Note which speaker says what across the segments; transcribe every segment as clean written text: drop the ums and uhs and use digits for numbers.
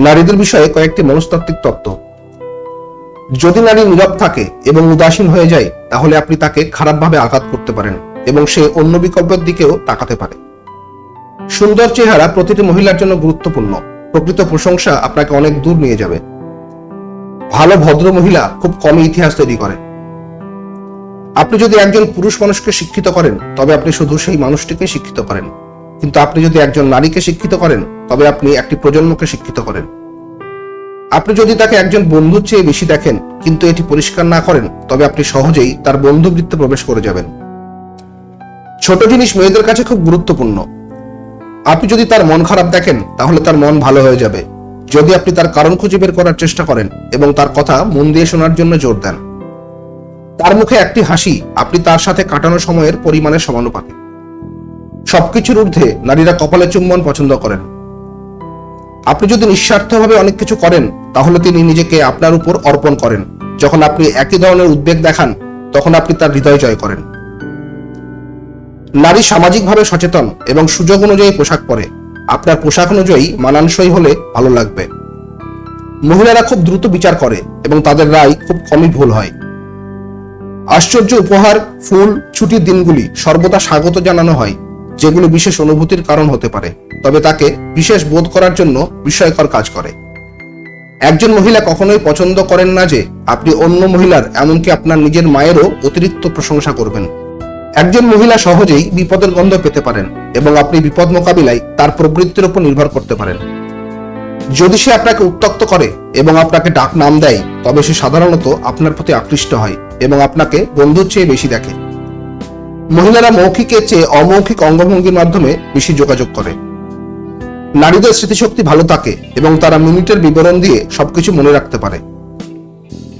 Speaker 1: নারীদের বিষয়ে কয়েকটি মনস্তাত্ত্বিক তত্ত্ব। যদি নারী নীরব থাকে এবং উদাসীন হয়ে যায়, তাহলে আপনি তাকে খারাপভাবে আঘাত করতে পারেন এবং সে অন্য বিকল্পের দিকেও তাকাতে পারে। সুন্দর চেহারা প্রতিটি মহিলার জন্য গুরুত্বপূর্ণ। প্রকৃত প্রশংসা আপনাকে অনেক দূর নিয়ে যাবে। ভালো ভদ্র মহিলা খুব কমই ইতিহাস তৈরি করে। আপনি যদি একজন পুরুষ মানুষকে শিক্ষিত করেন, তবে আপনি শুধু সেই মানুষটিকে শিক্ষিত করেন, কিন্তু আপনি যদি একজন নারীকে শিক্ষিত করেন, তবে আপনি একটি প্রজন্মকে শিক্ষিত করেন। আপনি যদি তাকে একজন বন্ধুর চেয়ে বেশি দেখেন, কিন্তু এটি পরিষ্কার না করেন, তবে আপনি সহজেই তার বন্ধুবৃত্তে প্রবেশ করে যাবেন। ছোট জিনিস মেয়েদের কাছে খুব গুরুত্বপূর্ণ। আপনি যদি তার মন খারাপ দেখেন, তাহলে তার মন ভালো হয়ে যাবে যদি আপনি তার কারণ খুঁজে বের করার চেষ্টা করেন এবং তার কথা মন দিয়ে শোনার জন্য জোর দেন। তার মুখে একটি হাসি আপনি তার সাথে কাটানো সময়ের পরিমাণের সমানুপাতিক। সবকিছুর ঊর্ধ্বে নারীরা কপালে চুম্বন পছন্দ করেন। আপনি যদি নিঃস্বার্থভাবে অনেক কিছু করেন, তাহলে তিনি নিজেকে আপনার উপর অর্পণ করেন। যখন আপনি একই ধরনের উদ্বেগ দেখান, তখন আপনি তার হৃদয় জয় করেন। নারী সামাজিকভাবে সচেতন এবং সুযোগ অনুযায়ী পোশাক পরে। আপনার পোশাক অনুযায়ী মানানসই হলে ভালো লাগবে। মহিলারা খুব দ্রুত বিচার করে এবং তাদের রায় খুব কমই ভুল হয়। আশ্চর্য উপহার, ফুল, ছুটির দিনগুলি সর্বদা স্বাগত জানানো হয়, যেগুলি বিশেষ অনুভূতির কারণ হতে পারে, তবে তাকে বিশেষ বোধ করার জন্য বিস্ময়কর কাজ করে। একজন মহিলা কখনোই পছন্দ করেন না যে আপনি অন্য মহিলার, এমনকি আপনার নিজের মায়েরও অতিরিক্ত প্রশংসা করবেন। একজন মহিলা সহজেই বিপদের গন্ধ পেতে পারেন এবং আপনি বিপদ মোকাবিলায় তার প্রবৃত্তির উপর নির্ভর করতে পারেন। যদি সে আপনাকে উত্ত্যক্ত করে এবং আপনাকে ডাক নাম দেয়, তবে সে সাধারণত আপনার প্রতি আকৃষ্ট হয় এবং আপনাকে বন্ধুর চেয়ে বেশি দেখে। মহিলারা মৌখিকের চেয়ে অমৌখিক অঙ্গভঙ্গির মাধ্যমে বেশি যোগাযোগ করে। নারীদের স্মৃতিশক্তি ভালো থাকে এবং তারা মিনিটের বিবরণ দিয়ে সবকিছু মনে রাখতে পারে।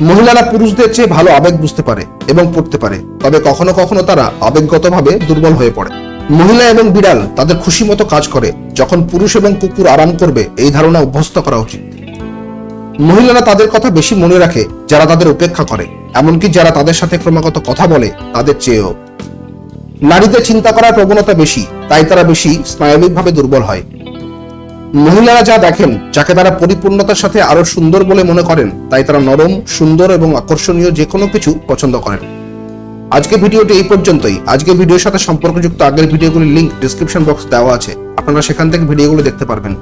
Speaker 1: মহিলারা পুরুষদের চেয়ে ভালো আবেগ বুঝতে পারে এবং পড়তে পারে, তবে কখনো কখনো তারা আবেগগতভাবে দুর্বল হয়ে পড়ে। মহিলা এবং বিড়াল তাদের খুশি মতো কাজ করে। যখন পুরুষ এবং কুকুর আরাম করবে, এই ধারণা অভ্যস্ত করা উচিত। মহিলারা তাদের কথা বেশি মনে রাখে যারা তাদের উপেক্ষা করে, এমনকি যারা তাদের সাথে ক্রমাগত কথা বলে তাদের চেয়েও। নারীদের চিন্তা করার প্রবণতা বেশি, তাই তারা বেশি স্নায়বিকভাবে দুর্বল হয়। মহিলারা যা দেখেন, যাকে তারা পরিপূর্ণতার সাথে আরো সুন্দর বলে মনে করেন, তাই তারা নরম, সুন্দর এবং আকর্ষণীয় যে কোনো কিছু পছন্দ করেন। আজকের ভিডিওটি এই পর্যন্তই। আজকের ভিডিওর সাথে সম্পর্কযুক্ত আগের ভিডিওগুলির লিংক ডেসক্রিপশন বক্স দেওয়া আছে, আপনারা সেখান থেকে ভিডিওগুলো দেখতে পারবেন।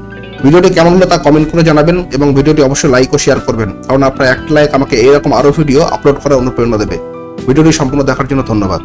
Speaker 1: ভিডিওটি কেমন হলো তা কমেন্ট করে জানাবেন এবং ভিডিওটি অবশ্যই লাইক ও শেয়ার করবেন, কারণ আপনার একটা লাইক আমাকে এরকম আরো ভিডিও আপলোড করার অনুপ্রেরণা দেবে। ভিডিওটি সম্পূর্ণ দেখার জন্য ধন্যবাদ।